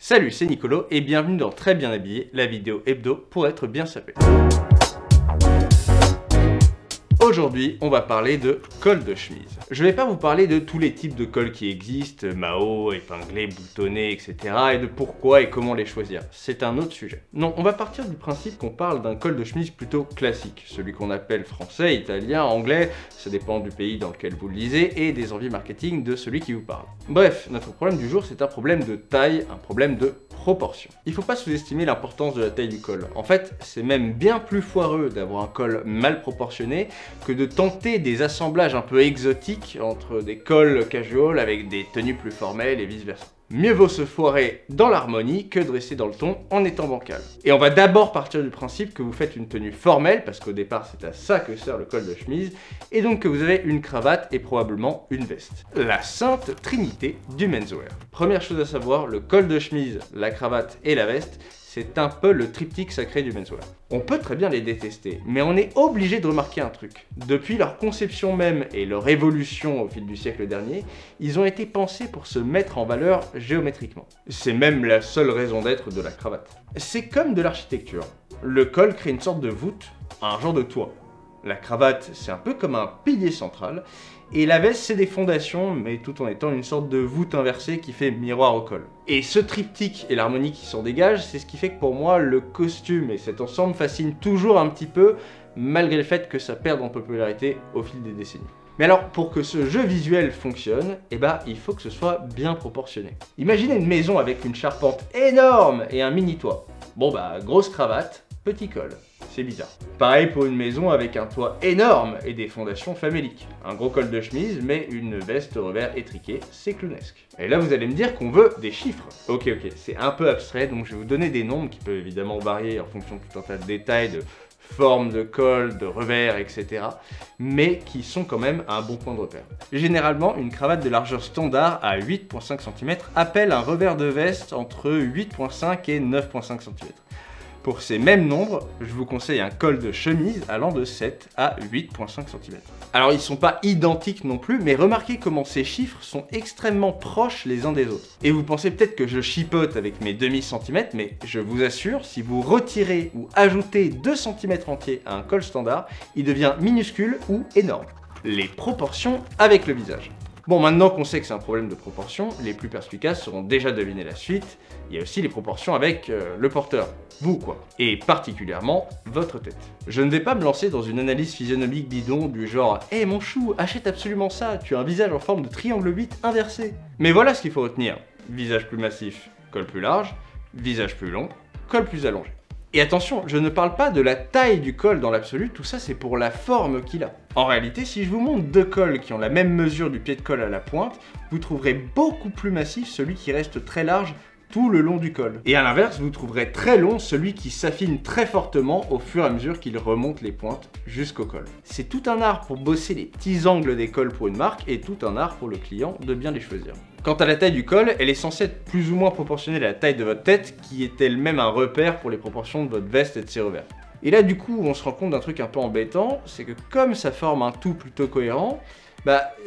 Salut, c'est Nicolo et bienvenue dans Très bien habillé, la vidéo hebdo pour être bien sapé. Aujourd'hui, on va parler de col de chemise. Je vais pas vous parler de tous les types de cols qui existent, Mao, épinglé, boutonné, etc. et de pourquoi et comment les choisir. C'est un autre sujet. Non, on va partir du principe qu'on parle d'un col de chemise plutôt classique, celui qu'on appelle français, italien, anglais, ça dépend du pays dans lequel vous le lisez et des envies marketing de celui qui vous parle. Bref, notre problème du jour, c'est un problème de taille, un problème de proportion. Il faut pas sous-estimer l'importance de la taille du col. En fait, c'est même bien plus foireux d'avoir un col mal proportionné que de tenter des assemblages un peu exotiques entre des cols casual avec des tenues plus formelles et vice-versa. Mieux vaut se foirer dans l'harmonie que de rester dans le ton en étant bancal. Et on va d'abord partir du principe que vous faites une tenue formelle, parce qu'au départ c'est à ça que sert le col de chemise, et donc que vous avez une cravate et probablement une veste. La sainte trinité du menswear. Première chose à savoir, le col de chemise, la cravate et la veste, c'est un peu le triptyque sacré du menswear. On peut très bien les détester, mais on est obligé de remarquer un truc. Depuis leur conception même et leur évolution au fil du siècle dernier, ils ont été pensés pour se mettre en valeur géométriquement. C'est même la seule raison d'être de la cravate. C'est comme de l'architecture. Le col crée une sorte de voûte, un genre de toit. La cravate, c'est un peu comme un pilier central, et la veste, c'est des fondations, mais tout en étant une sorte de voûte inversée qui fait miroir au col. Et ce triptyque et l'harmonie qui s'en dégage, c'est ce qui fait que pour moi, le costume et cet ensemble fascinent toujours un petit peu, malgré le fait que ça perde en popularité au fil des décennies. Mais alors, pour que ce jeu visuel fonctionne, il faut que ce soit bien proportionné. Imaginez une maison avec une charpente énorme et un mini toit. Grosse cravate, petit col. C'est bizarre. Pareil pour une maison avec un toit énorme et des fondations faméliques. Un gros col de chemise, mais une veste au revers étriqué, c'est clownesque. Et là, vous allez me dire qu'on veut des chiffres. Ok, c'est un peu abstrait, donc je vais vous donner des nombres qui peuvent évidemment varier en fonction de tout un tas de détails, de forme de col, de revers, etc. mais qui sont quand même un bon point de repère. Généralement, une cravate de largeur standard à 8,5 cm appelle un revers de veste entre 8,5 et 9,5 cm. Pour ces mêmes nombres, je vous conseille un col de chemise allant de 7 à 8,5 cm. Alors ils sont pas identiques non plus, mais remarquez comment ces chiffres sont extrêmement proches les uns des autres. Et vous pensez peut-être que je chipote avec mes demi-centimètres, mais je vous assure, si vous retirez ou ajoutez 2 cm entiers à un col standard, il devient minuscule ou énorme. Les proportions avec le visage. Bon, maintenant qu'on sait que c'est un problème de proportion, les plus perspicaces seront déjà deviné la suite. Il y a aussi les proportions avec le porteur, vous quoi, et particulièrement votre tête. Je ne vais pas me lancer dans une analyse physionomique bidon du genre « Hey mon chou, achète absolument ça, tu as un visage en forme de triangle 8 inversé ». Mais voilà ce qu'il faut retenir, visage plus massif, col plus large, visage plus long, col plus allongé. Et attention, je ne parle pas de la taille du col dans l'absolu, tout ça c'est pour la forme qu'il a. En réalité, si je vous montre deux cols qui ont la même mesure du pied de col à la pointe, vous trouverez beaucoup plus massif celui qui reste très large tout le long du col. Et à l'inverse, vous trouverez très long celui qui s'affine très fortement au fur et à mesure qu'il remonte les pointes jusqu'au col. C'est tout un art pour bosser les petits angles des cols pour une marque et tout un art pour le client de bien les choisir. Quant à la taille du col, elle est censée être plus ou moins proportionnelle à la taille de votre tête, qui est elle-même un repère pour les proportions de votre veste et de ses revers. Et là du coup, on se rend compte d'un truc un peu embêtant, c'est que comme ça forme un tout plutôt cohérent,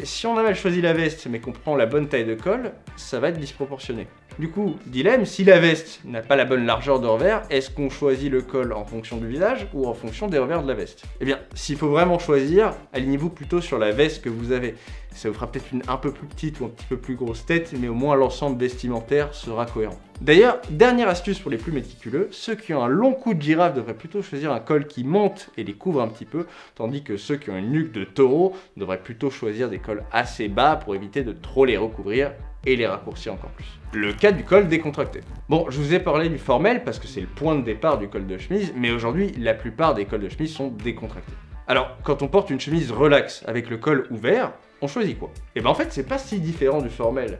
si on a mal choisi la veste mais qu'on prend la bonne taille de col, ça va être disproportionné. Du coup, dilemme, si la veste n'a pas la bonne largeur de revers, est-ce qu'on choisit le col en fonction du visage ou en fonction des revers de la veste? Eh bien, s'il faut vraiment choisir, alignez-vous plutôt sur la veste que vous avez. Ça vous fera peut-être une un peu plus petite ou un petit peu plus grosse tête, mais au moins l'ensemble vestimentaire sera cohérent. D'ailleurs, dernière astuce pour les plus méticuleux, ceux qui ont un long cou de girafe devraient plutôt choisir un col qui monte et les couvre un petit peu, tandis que ceux qui ont une nuque de taureau devraient plutôt choisir des cols assez bas pour éviter de trop les recouvrir et les raccourcir encore plus. Le cas du col décontracté. Bon, je vous ai parlé du formel parce que c'est le point de départ du col de chemise, mais aujourd'hui, la plupart des cols de chemise sont décontractés. Alors, quand on porte une chemise relaxe avec le col ouvert, on choisit quoi? Et en fait, c'est pas si différent du formel.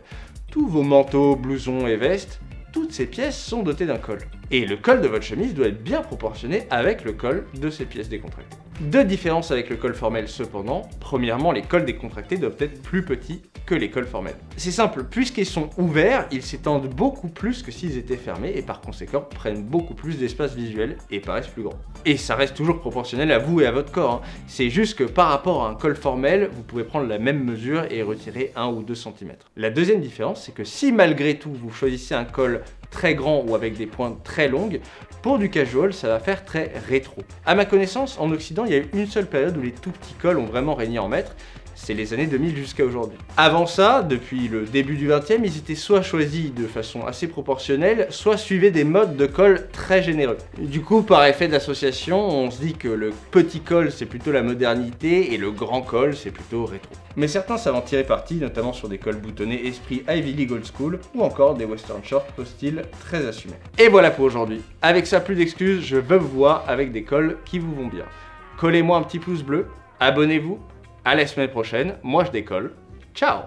Tous vos manteaux, blousons et vestes, toutes ces pièces sont dotées d'un col. Et le col de votre chemise doit être bien proportionné avec le col de ces pièces décontractées. Deux différences avec le col formel cependant. Premièrement, les cols décontractés doivent être plus petits que les cols formels. C'est simple, puisqu'ils sont ouverts, ils s'étendent beaucoup plus que s'ils étaient fermés et par conséquent prennent beaucoup plus d'espace visuel et paraissent plus grands. Et ça reste toujours proportionnel à vous et à votre corps, hein. C'est juste que par rapport à un col formel, vous pouvez prendre la même mesure et retirer 1 ou 2 cm. La deuxième différence, c'est que si malgré tout vous choisissez un col très grand ou avec des pointes très longues, pour du casual, ça va faire très rétro. À ma connaissance, en Occident, il y a eu une seule période où les tout petits cols ont vraiment régné en maître, c'est les années 2000 jusqu'à aujourd'hui. Avant ça, depuis le début du 20e, ils étaient soit choisis de façon assez proportionnelle, soit suivaient des modes de col très généreux. Du coup, par effet d'association, on se dit que le petit col c'est plutôt la modernité et le grand col c'est plutôt rétro. Mais certains savent en tirer parti, notamment sur des cols boutonnés esprit Ivy League Old School ou encore des western shorts au style très assumé. Et voilà pour aujourd'hui. Avec ça, plus d'excuses, je veux vous voir avec des cols qui vous vont bien. Collez-moi un petit pouce bleu, abonnez-vous. À la semaine prochaine, moi je décolle. Ciao!